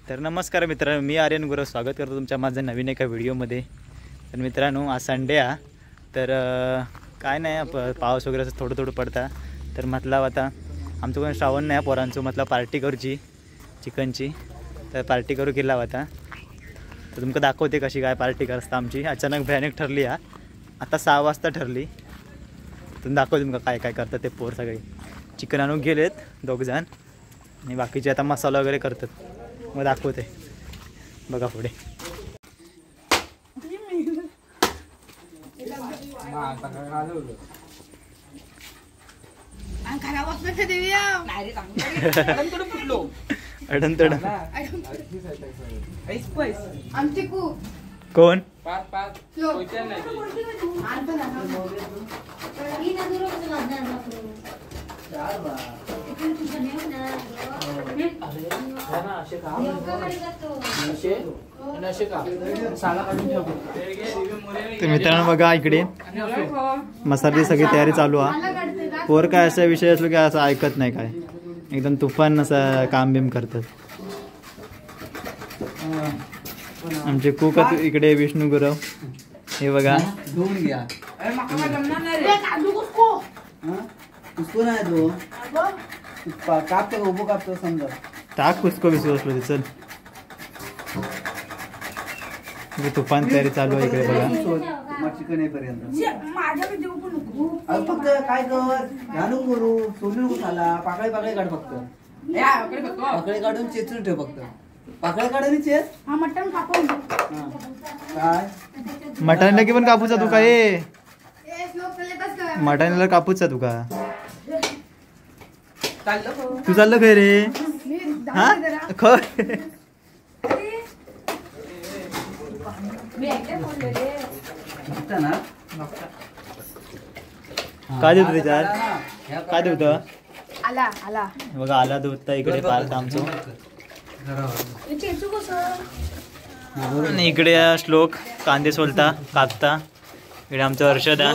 तर नमस्कार मित्रांनो, मी आर्यन गुरव स्वागत करतो तुमच्या माझ्या नवीन एका व्हिडिओमध्ये. तर मित्रांनो, आज संडे आहे. तर काय नाही, पाऊस वगैरे असं थोडं थोडं पडता. तर मतलब आता आमचं कोण श्रावण नाही पोरांचं, मतलब पार्टी करूची चिकनची. तर पार्टी करू केला होता. तर तुमका दाखवते कशी काय पार्टी करता आमची. अचानक भयानक ठरली हा, आता 6 वाजता ठरली. तुम्ही दाखवते तुमका काय काय करतात ते पोर. सगळे चिकन आणून गेलेत 2 जण आणि बाकीचे आता मसाला वगैरे करतात. मग दाखवते बघा पुढे. कोण मित्रांनो बघा, इकडे मसाल्याची सगळी तयारी चालू आहे. पोर काय असा विषय असलो की असं ऐकत नाही, काय एकदम तुफान असं काम बिम करतात. आमचे कुक इकडे विष्णू गुरव, हे बघा. टाक कुसको बिसको असलो चल. तुफान तयारी चालू आहे इकडे बघा. चिकन येईपर्यंत फक्त काय कर, घालून करू सोडू नको. झाला पाकळे पाकळे काढ, फक्त पाकळे काढून चेचून ठेव. फक्त पाकळे काढून चेच. मटण कापून काय मटणला की पण कापूचा तू काय? मटणला कापूचा तू का? तू चाललं काय रे? हा काय देऊ त्याच्यात? काय देऊ आला आला बघा, आला दूध इकडे पार्ट आमचं. आणि इकडे श्लोक कांदे सोलता कापता. इकडे आमचं हर्षदा.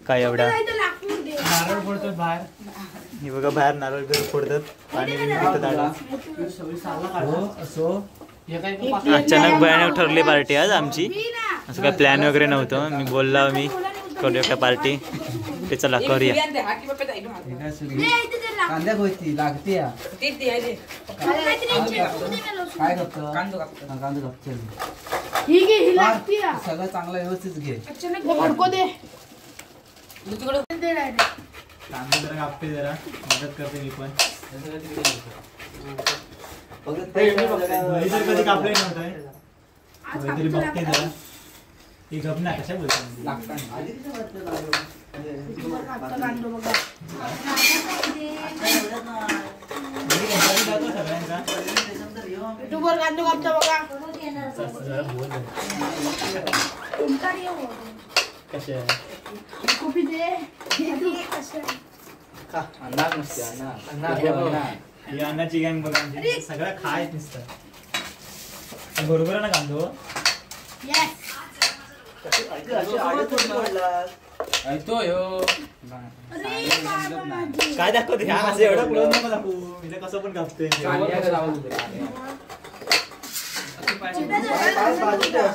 काय एवढा नारळ फोडतात बाहेर. हे बघा, बाहेर नारळ बिरळ फोडतात, पाणी बिणी पितात. अचानक भयानक ठरली पार्टी आज आमची. असं काय प्लॅन वगैरे नव्हतं. मी बोलला मी करूया का पार्टी, ते चला करूया. कांद्या गोष्टी लागते काय करतो, कांदो कापतो. सगळं चांगलं व्यवस्थित घे. कांदे जरा कापते, जरा मदत करते मी पण. कधी कापले नव्हतं तरी बघते जरा. ती गप नाही कशा बोलतो. अन्नाची गँग बघा, सगळं खायच नुसतं. बरोबर ना कांदो? काय दाखवते असं एवढं पुढं नको दाखवू. कसं पण कापते.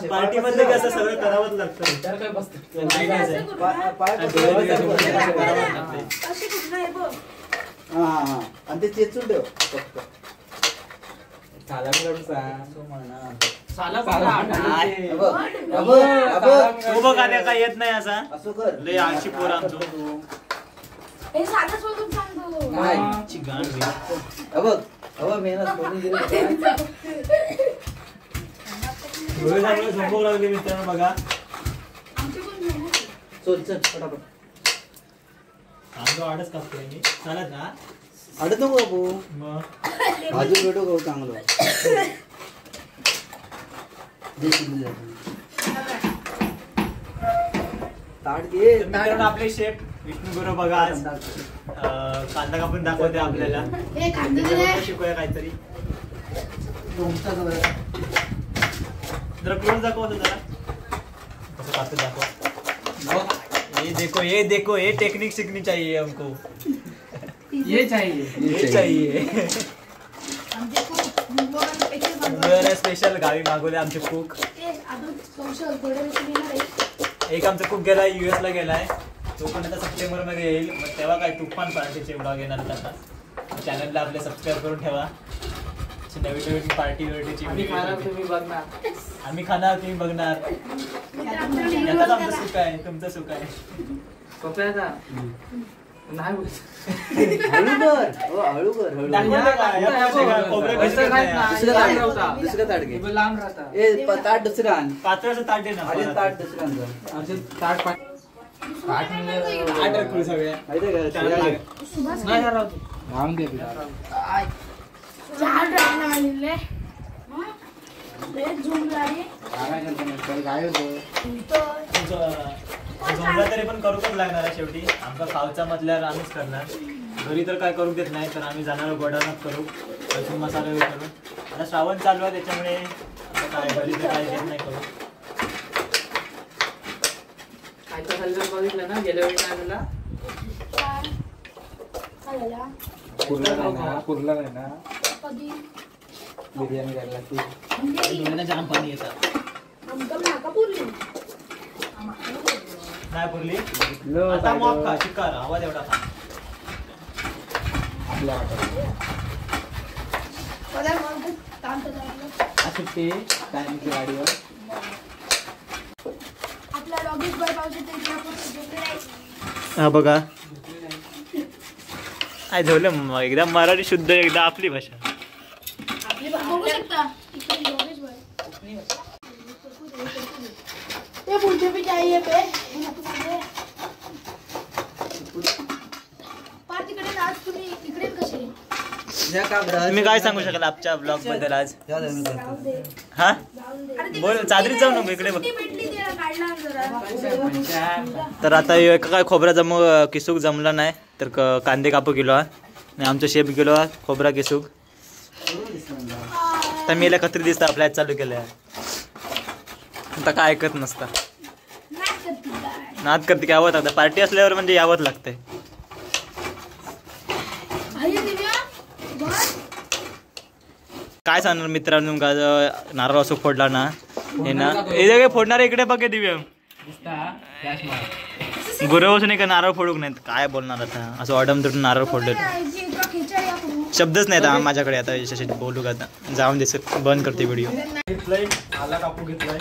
पार्टी मध्ये कसं सगळं करावंच लागतं. आणि ते चेचून ठेव. काय येत नाही असा. असं कर, लय आळशी पोर आमचं. झोपू लागले मित्रांनो बघा. चल चल फटाफट. कांदो आडच कापतोय मी. चालत ना? आडत नको बाबू, भाजून भेटो गहू चांगलं. ताट घे. आपले शेफ विष्णू गुरव बघा आज कांदा कापून दाखवते आपल्याला. शिकूया काहीतरी. जरा क्लोज दाखव जरा. कसं कापते दाखव. ये देखो ये टेक्निक सीखनी चाहिए हमको. ये चाहिए आमचे खूप मुंबईवरून special मागवले. स्पेशल गावी मागवले आमचे कुक. ते अजून social थोड्या दिवसांनी येणार आहे. एक आमचा कुक गेलाय US ला गेलाय, तो पण आता सप्टेंबर मध्ये येईल. मग तेव्हा काय तुफान पार्टीचे ब्लॉग येणार आहेत आता. चॅनलला आपले सबस्क्राईब करून ठेवा. अशी नवीन नवीन पार्टी वेटीची तुम्ही बघणार. आम्ही खाणार तुम्ही बघणार. यातच आमचं सुख आहे, तुमचं सुख आहे. पप्याचा नाही हळूकर दाखवते का? या पण खोबरं कसं काय? दुसरं ताट घे. लांब राहता ताट दुसरं आण. पात्राचं ताट दे ना. अरे ताट दुसरं आण. असे ताट ताट ताट रखू सगळ्या. नाही राहून दे. चार ड्रामा आलेले. लय झूम लागली. काय होतं झोंबला तरी पण करूच लागणार आहे शेवटी. आमचा खावचा म्हटल्यावर आम्हीच करणार. घरी तर काय करू देत नाही, तर आम्ही जाणार गोडाऊनात करू, लसूण मसाला वगैरे करू. आता श्रावण चालू आहे त्याच्यामुळे आता काय घरी तर काय देत नाही करू. बघितलं ना गेल्या वेळी काय झाला पुरला नाही ना कधी बिर्याणी करायला ती डोळ्यांना जाम पाणी येतात. आमचं नाका पुरली. नाही पुरली आता मग खा चिकार आवाज एवढा खा. सुट्टी टायमिंगच्या गाडीवर आपल्या लॉबीज बाय पावसाचे ते आपण झोपले नाही. हा बघा काय झालं एकदा मराठी शुद्ध एकदा आपली भाषा. आपली बघू शकता इकडे लॉबीज बाय ते मुझे भी चाहिए पे पार तिकडे आज तुम्ही इकडे कसे तुम्ही काय सांगू शकाल आजच्या ब्लॉग बद्दल आज? हा बोल चादरीत जाऊ नको इकडे बघ. तर आता एका काय खोबरा किसूक जमला नाही तर कांदे कापू किलो आणि आमचं शेप गेलो खोबरा किसूक. तर मी याला कत्री दिसतं आपल्या चालू केलं आता काय ऐकत नसता. नाद करते की यावं लागतं. पार्टी असल्यावर म्हणजे यावंच लागतंय. काय सांगणार मित्रांनो का नारळ असं फोडला ना हे ना हे फोडणार इकडे बघ दिव्य गुरु बसून का नारळ फोडूक नाहीत. काय बोलणार आता असं ऑडम तुटून नारळ फोडलेलं शब्दच नाही आता माझ्याकडे. आता याच्याशी बोलू का आता जाऊन दिस बंद करते व्हिडिओ. आला कापू घेतलाय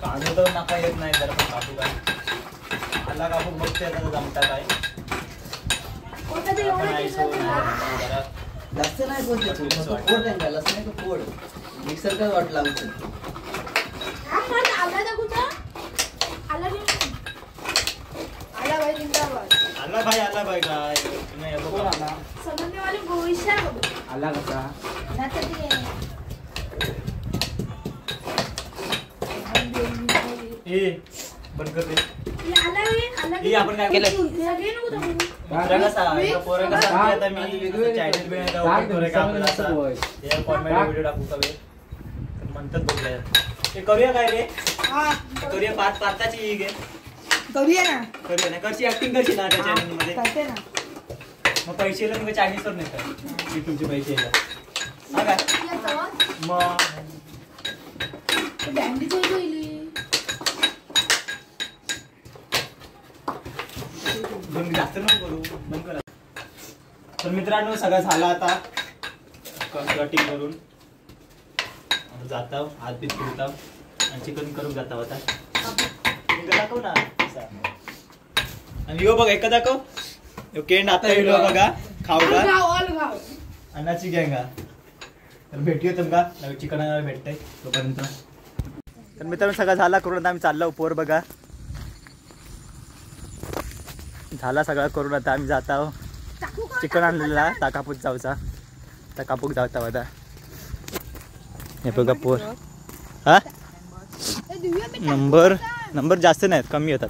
कांदे तर नका येत नाही जरा पण कापू काय आला कापू बघते आता जमता काय. जास्त नाही फोड नाही फोड मिक्सर काय वाट लावतो. आला भाई काय नाही आला कसा ए बंद कर दे. आपण काय केलं पोरं कसा आता मी चॅनल व्हिडिओ टाकू कवे म्हणतात बघूया ते करूया काय रे. करूया पाताची ही घे करूया ना करची ऍक्टिंग करशी ना त्या चॅनल मध्ये. मग पैसे येतात मग चायनीज वर नाही युट्यूबचे पैसे येतात हा काय मग जास्त नको करू बंद करा. तर मित्रांनो सगळं झालं आता कटिंग करून जाता हात बीत फिरता आणि चिकन करून जाता आता दाखव ना. आणि यो बघ एका दाखव यो केंड आता येलो बघा खावला अन्नाची गँगा. तर भेटूया तुमका नवीन चिकन भेटतंय तोपर्यंत. तर मित्रांनो सगळं झाला करून आता आम्ही चाललो पोर बघा झाला सगळं करून आता आम्ही जात आहोत. चिकन आणलेला ताकापूत जाऊचा ताकापूक जाता आता हे बघा पोर हा नंबर जास्त नाहीत कमी होतात.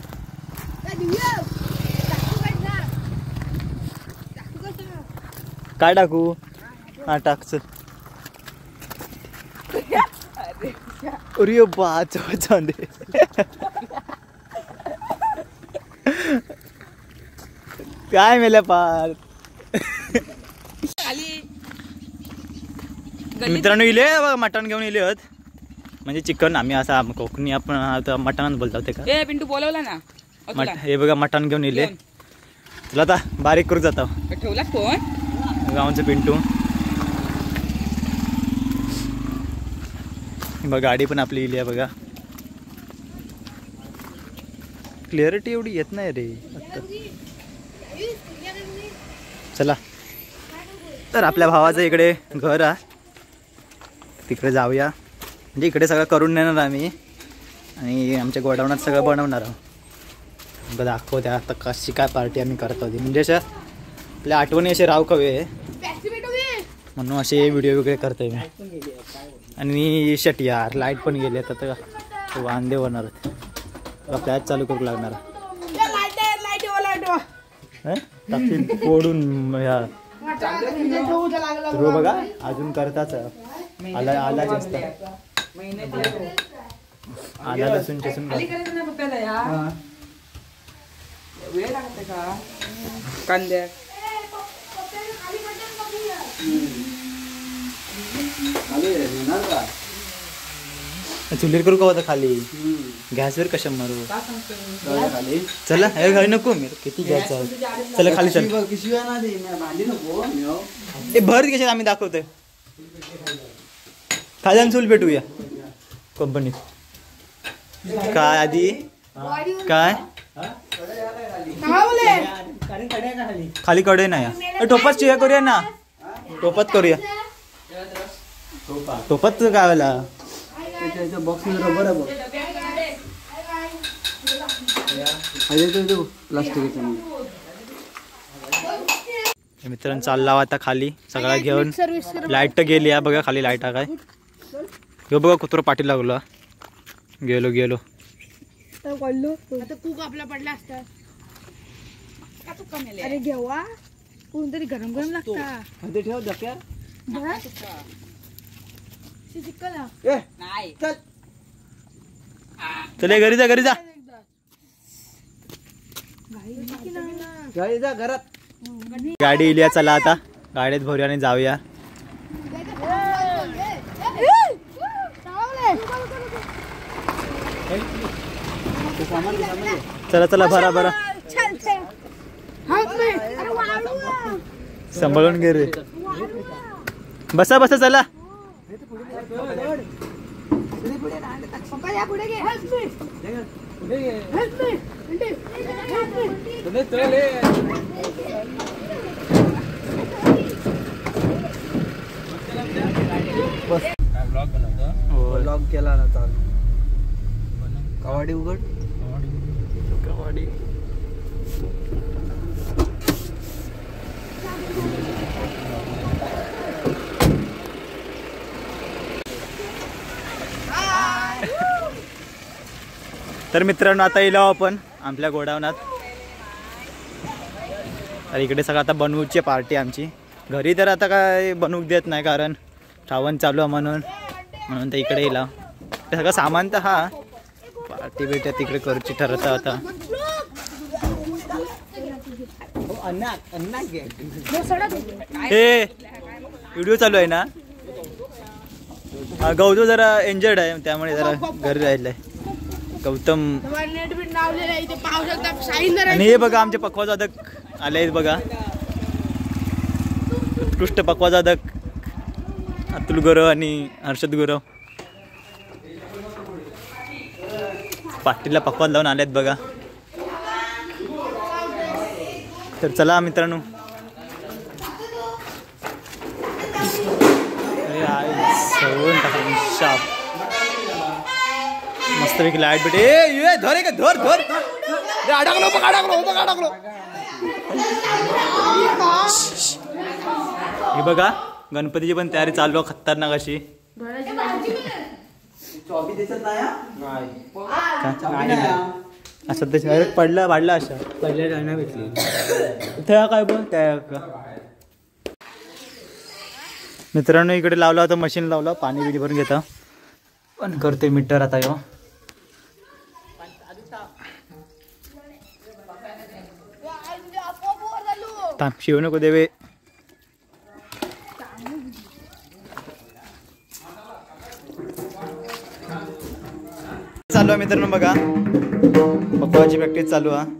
काय टाकू हा टाक चल. अरे बाच काय मेल्या पार. मित्रांनो इले मटण घेऊन इले आहेत म्हणजे चिकन. आम्ही असा कोकणी आपण आता मटणच बोलतो ते का. ए पिंटू बोलवला ना हे बघा मटण घेऊन इले. तुला आता बारीक करू जातो. ठेवला फोन गावचं पिंटू. बघा गाडी पण आपली इली आहे बघा. क्लिअरिटी एवढी येत नाही रे आता. चला तर आपल्या भावाचं इकडे घर आहे तिकडे जाऊया. म्हणजे इकडे सगळं करून नेणार आम्ही आणि आमच्या गोडाऊनात सगळं बनवणार आहोत. दाखवत्या आता कशी काय पार्टी आम्ही करत होती. म्हणजे अशा आपल्या आठवणी असे रावकवे म्हणून असे व्हिडिओ वगैरे करतोय मी. आणि शट यार लाईट पण गेली आता वांदे होणार होते. फ्लॅश चालू करू लागणार फोडून बघा अजून करताच आला आला जास्त आला लसूण चसून वेळ लागते का कांद्या चुलीवर करू का होता खाली गॅसवर कशा मारू. चला हे घरी नको मी किती गॅस आहे. चला खाली चल ते भर कशात आम्ही दाखवतोय. खाली चूल भेटूया कंपनीत. काय आधी काय खाली कडे नाही टोपात चिया करूया ना. टोपात करूया टोपात गावाला बॉक्स रबर आहे प्लास्टिकचा. मित्रांनो चालला आता खाली सगळा घेऊन. लाईट तर गेली आहे बघा खाली लाईट काय. ह्यो बघा कुत्र पाठी लागलो. गेलो गेलो कुक आपला पडला असता. अरे घेवा कोणतरी गरम गरम लागता. ठेव डोक्यात. नाही चल घरी जा घरी जा. जा घरात. गाडी इलिया चला आता गाडीत भरूया आणि जाऊया. चला चला भरा भरा सांभाळून घे रे. बसा बसा चला. ब्लॉग केला ना चालू. कवाडी उघड कवाडी. तर मित्रांनो आता येलो आपण आपल्या गोडाऊनात. तर इकडे सगळं आता बनवूची पार्टी आमची. घरी तर आता काय बनवूक देत नाही कारण श्रावण चालू आहे म्हणून तर इकडे येला. सगळं सामान तर हा पार्टी बिर्टी तिकडे करूची ठरवता आता. हे व्हिडिओ चालू आहे ना. गौतम जरा इंजर्ड आहे त्यामुळे जरा घरी राहिलाय गौतम. आणि हे बघा आमचे पक्वाजादक आले आहेत बघा. उत्कृष्ट पक्वाजादक अतुल गुरव आणि हर्षद गुरव पाटीलला पक्वाद लावून आलेत बघा. तर चला मित्रांनो. मस्तपैकी लाईट भेटे. धर का धर धर अडकलो बघ अडकलो बघ अडकलो. हे बघा गणपतीची पण तयारी चालू आहे खतरनाक अशी. असं ते पडला वाढला अशा पहिल्या नाही भेटली त्या काय बघ त्या. मित्रांनो इकडे लावला होता मशीन लावला पाणी बिडी भरून घेता पण करते मीटर आता यो. थांब शिव नको देवे. चालू आहे मित्रांनो बघा, पप्पाची प्रॅक्टिस चालू आहे.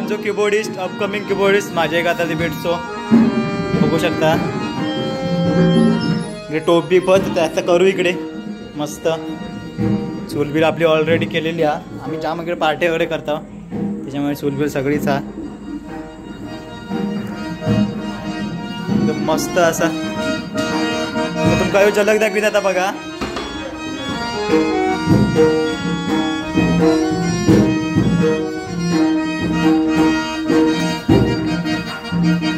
जो कीबोर्डिस्ट अपकमिंग कीबोर्डिस्ट माझ्या एक आता भेटतो बघू शकता. इकडे टोप बी पण त्याचं करू इकडे मस्त. चूलबिल आपली ऑलरेडी केलेली आहे. आम्ही जाम इकडे पार्टी वगैरे करतो त्याच्यामुळे चूलबिल सगळीच आहे एकदम मस्त असा. तुमका झलक दाखवीत आता बघा.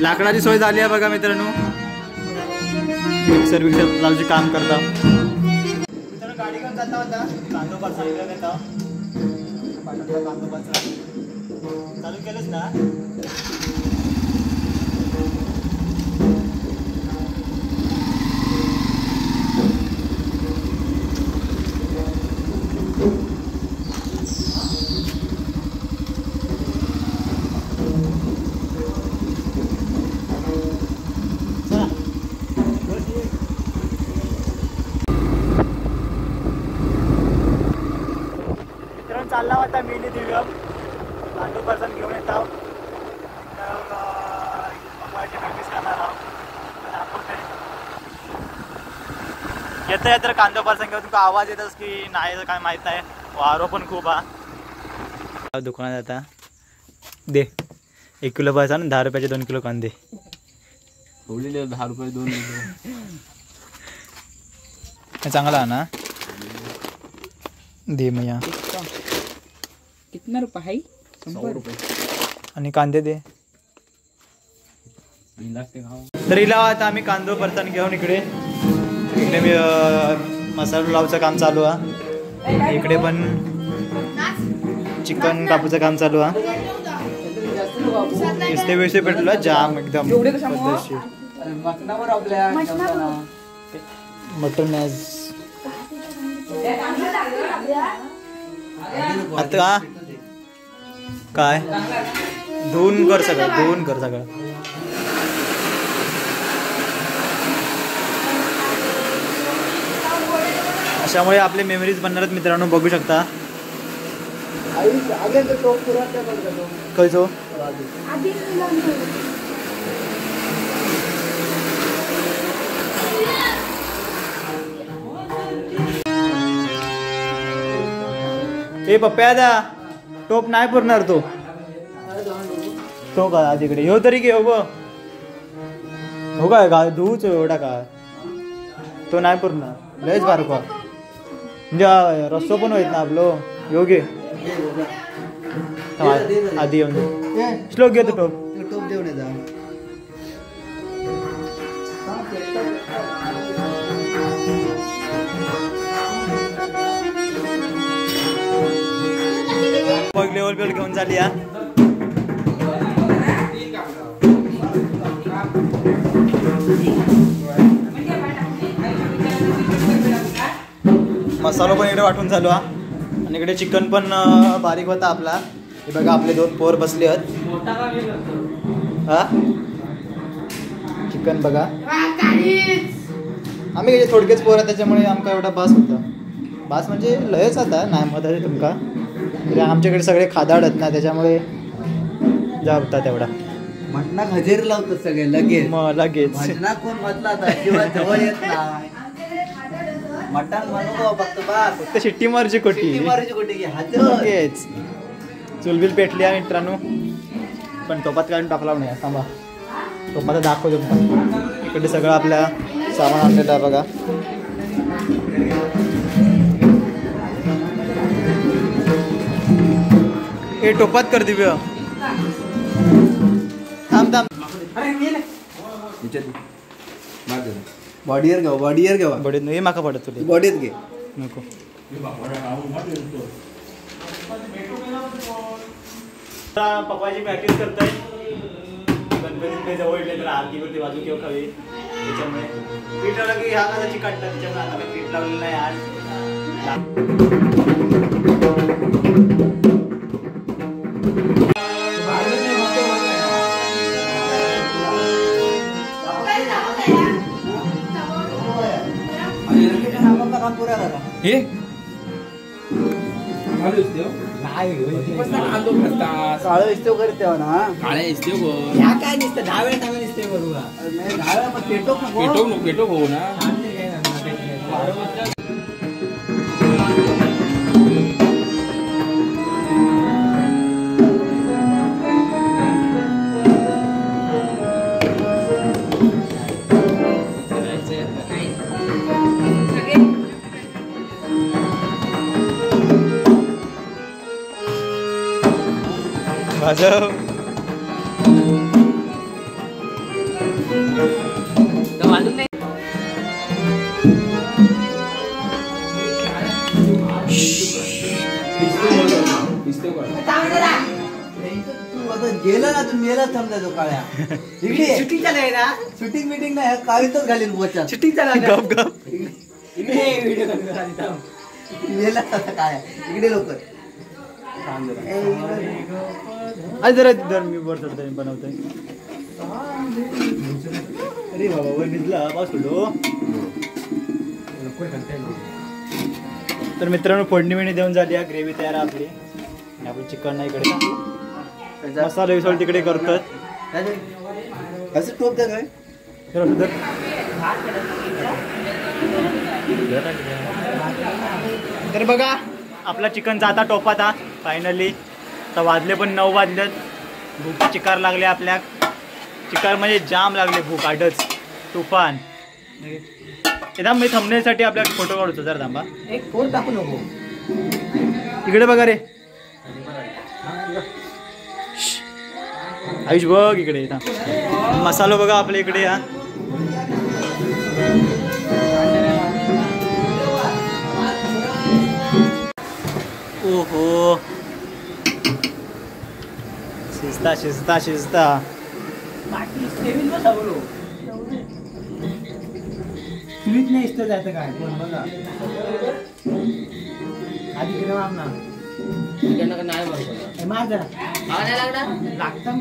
लाकडाची सोय झाली आहे बघा मित्रांनो. मिक्सर चालूचे काम करता मित्रांनो. गाडी घेऊन जाता होता कांदोबाद साईडला नेता पाटणचा कांदोबादचा चालू केलंच ना. चालला होता मिनी दिव्यम कांदोबादचा घेऊन येत आहोत. प्रॅक्टिस करणार आहोत. येता येतं कांदोबादचा घेऊन तुमका आवाज येतच की नाही काय माहीत नाही. वारो पण खूप हा. दुकानात आता दे 1 किलो पाहिजे ना 10 रुपयाचे 2 किलो कांदे. 10 रुपये 2 चांगला आहे ना. दे मैया. कितना रुपये है? 100 रुपये. आणि कांदे दे. तर हिला आता आम्ही कांदो परतान घेऊन इकडे मी मसाला लावचं काम चालू आहे. इकडे पण चिकन कापूचं काम चालू आहे. इस्ते वेळेस भेटलो जाम एकदम मटन आता काय धुवून कर सगळं. अशामुळे आपले मेमरीज बनणार आहेत मित्रांनो. बघू शकता खयचो ए पप्प्या दा टोप नाही पुरणार तो का आज इकडे येऊ तरी घे हो काय धुवूच एवढा का तो नाही पुरणार लयच बारका म्हणजे रस्तो पण होत ना आपलो योग्य आधी येऊन श्लोक घेतो टोप देऊन येता. मग लेवल बेल घेऊन झाली हा. मसाला पण इकडे वाटून चालू हा. आणि इकडे चिकन पण बारीक होता आपला. हे बघा आपले 2 पोर बसले आहेत हा. चिकन बघा आम्ही थोडकेच पोर आहे त्याच्यामुळे आमका एवढा बास होता. बास म्हणजे लयच आता नाही मत आहे तुमका. आमच्याकडे सगळे खादाड आहेत ना त्याच्यामुळे जाता तेवढा. मटणा हजेरी लावतात सगळे लगेच भजना कोण म्हटला अजिबात जवळ येत नाही. मटण म्हणू फक्त बास फक्त शिट्टी मारची कोटी लगेच. चुलबिल पेटली आहे मित्रांनो. पण टोपात काढून टाकला नाही थांबा. टोपात दाखवतो तुम्हाला. इकडे सगळं आपल्या सामान आणलेलं आहे बघा. हे टोपात कर दिव्य. थांब बॉडीवर घ्या बडीत हे माका पडत तुला बॉडीत घे नको. पप्पाची प्रॅक्टिस करताय गणपतीकडे जवळ येते तर आरतीवरती बाजू किंवा खावी त्याच्यामुळे पीठ लावलं की ह्या कसा चिकटतात त्याच्यामुळे आता काही पीठ लावलेलं नाही आज काम पुरा करा हे काळे इस्तेव करते ना इस्ते हो ह्या काय दिसतं 10 वेळा चांगलं दिसते बरोबर 10 वेळा पण पेटो पेटो हो ना भाजव गेला ना तू मेला समजा तो काळ्या इकडे शूटिंग नाही ना शूटिंग मिटिंग नाही काळीतच घालीन बोचा शूटिंग गप गप मेला काय इकडे लोक आज जरा दर मी वर चढतोय बनवतोय अरे बाबा वर भिजला पाऊस पडलो तर मित्रांनो फोडणी बिणी देऊन झाली आहे ग्रेव्ही तयार आहे आपली आणि आपण चिकन नाही इकडे मसाला विसळ तिकडे करतात असं टोप द्या काय तर बघा आपला चिकनचा आता टोपाता फायनली आता वाजले पण 9 वाजलेत भूक चिकार लागले आपल्या चिकार म्हणजे जाम लागले भूक आडच तुफान एकदा मी थंबनेलसाठी आपल्या फोटो काढतो जरा थांबा एक फोन टाकू नको इकडे बघा रे आयुष बघ इकडे मसाला बघा आपल्या इकडे या ओहो शिजता शिजता शिजता चुलीत नाही इष्ट जायचं काय पण बघा आधी केलं आम ना नाही बरोबर माझा लागतं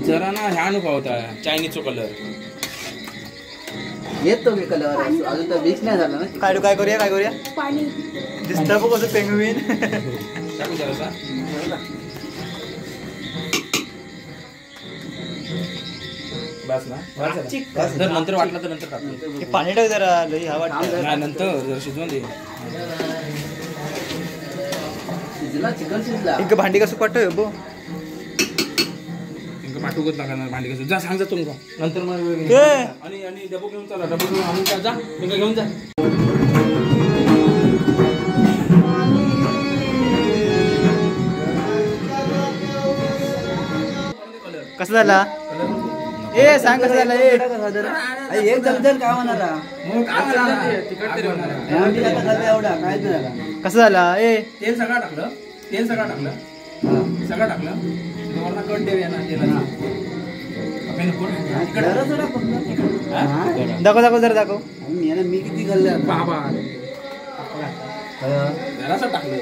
जरा ना ह्या अनुभव होता चायनीजचा कलर येतो मी कलर अजून तर मिक्स नाही झाला ना काय करूया पाणी दिसतं बघ कसं पेंगवीन टाकू जरासा बस ना जर नंतर वाटलं तर नंतर टाकू हे पाणी टाक जरा लई हवा नाही नंतर जरा शिजवून दे शिजला चिकन शिजला एक भांडी कसं पाठव बो इंका पाठवत लागणार भांडी कसं जा सांग जा तुमका नंतर मग आणि डबो घेऊन चला डबो घेऊन आणून जा इंका घेऊन जा कसं झाला ए सांग कसं झालं एक जमजन काय होणार एवढा काय झाला कसं झाला ए तेल सगळं टाकलं सगळं टाकलं वरना कट देऊया ना तेलाची दाखव जरा दाखव मी किती खाल्लं बाबा जरासं टाकलं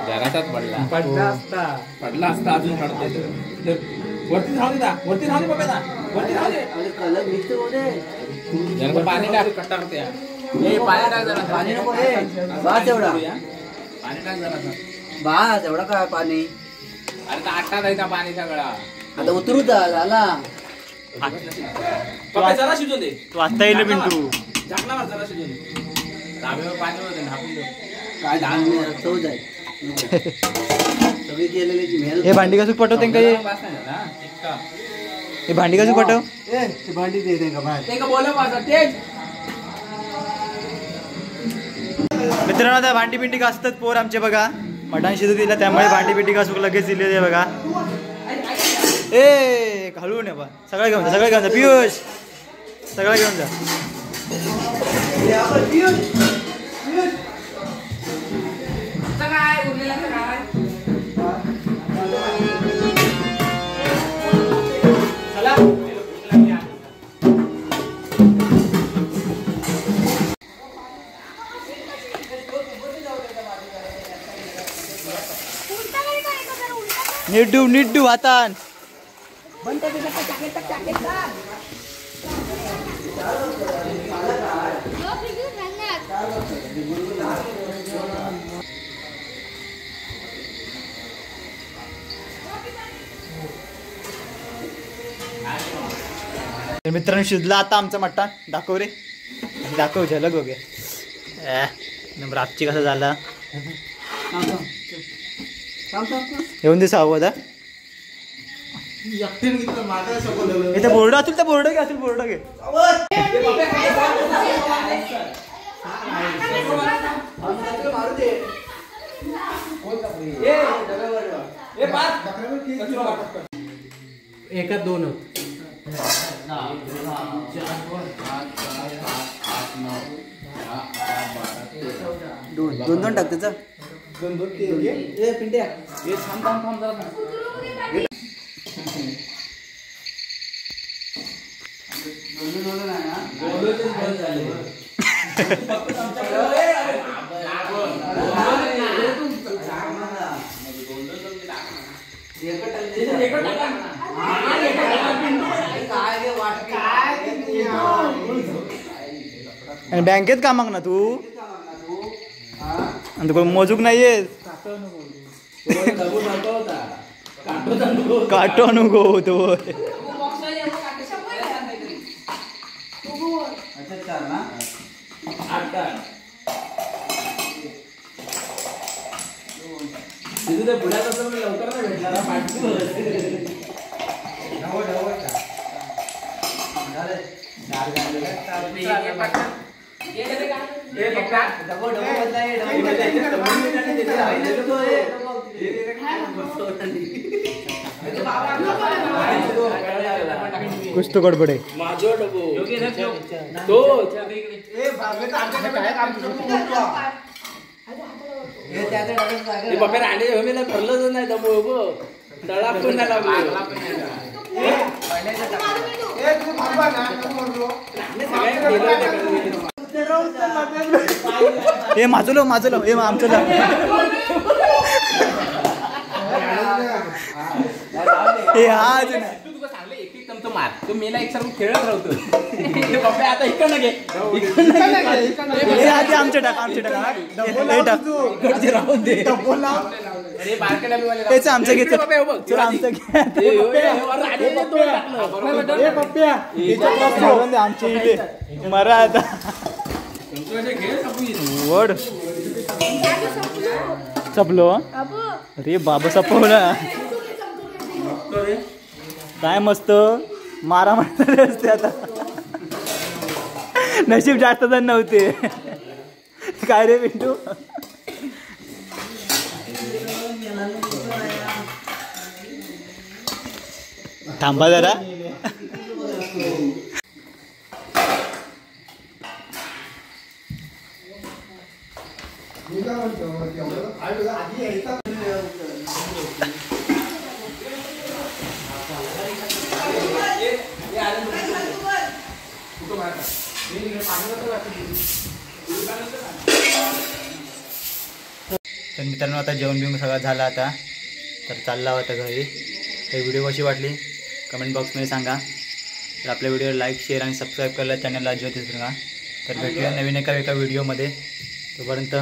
जरासाच पडला असता अजून पडते वरती राहू दे दा. वरती राहू दे बाबा दा. वरती राहू दे. अरे कलर मिक्स होऊ दे. जरा पाणी टाक. कट्टा करते यार. ए पाणी टाक जरा. पाणी नको हे. बस एवढा. पाणी टाक जरा. बस एवढा काय पाणी. अरे तर आटा द्यायचा पाणी सगळा. आता उतरू झाला. पप्पा जरा शिजून दे. तू आता येईल पिंटू. झाकणावर जरा शिजून दे. धाब्यावर पाणी होते झाकून दे. काय धान चव जाईल. सगळी केलेली मेहनत. हे भांडी कसं पटवते का हे? वास नाही ना. इतका. हे भांडी कसं पटव? ए ती भांडी दे दे का बाहेर. ते का बोला माझा तेच. मित्रांनो आता भांडी पिंडी घासतात पोर आमचे बघा. मटण शिजू दिला त्यामुळे भांडी पिंडी घासूक लगेच दिलेली आहे बघा. ए घालू नये बा. सगळं घेऊन जा, सगळं घेऊन जा पियुष. सगळं घेऊन जा. काय उरलेला काय चला. नीट डू हातान. तर मित्रांनो शिजला आता आमचा मटण. दाखव रे, दाखव झलक बघूया. नंबर आपची कसा झाला येऊन दे सावध. इथे बोर्ड असेल तर बोर्ड घे, असेल बोर्ड घे. एका दोन दोन टाक त्याचा. ए पिंट्या हे थांब थांब थांब जरा. आणि बँकेत कामाक ना तू. आणि तू मोजूक नाहीये. काटो नको होतो. पुण्यात असं लवकर नाही भेटणार. कुछ तो गडबड आहे. माझो डबो तो बाबा राणे ठरलंच नाही डबो तळा पण नाही लागला. हे माझं हे आमचं हे हा तुला सांगले एक एक चमचा मार तो मेला एक सारखं खेळत राहतो. बाबा आता इकडनं घे. हे आधी आमचे टाका हे टाक. इकडचे राहून दे. अरे बारकेला बी वाले तेच आमचं घे. बाबा हे बघ चल आमचं आमचे इथे मरा आता वड सपलो. अरे बाबा सपवला काय मस्त मारा मारणारे असते. आता नशीब जास्त जण नव्हते. काय रे पिंटू. थांबा जरा. तर मित्रांनो आता जेवण बिवून सगळं झालं आता. तर चालला होता घरी. तर व्हिडिओ कशी वाटली कमेंट बॉक्समध्ये सांगा. तर आपल्या व्हिडिओ लाईक शेअर आणि सबस्क्राईब करायला चॅनलला अजिबात विसरू नका. तर भेटूया नवीन एका व्हिडिओमध्ये. तोपर्यंत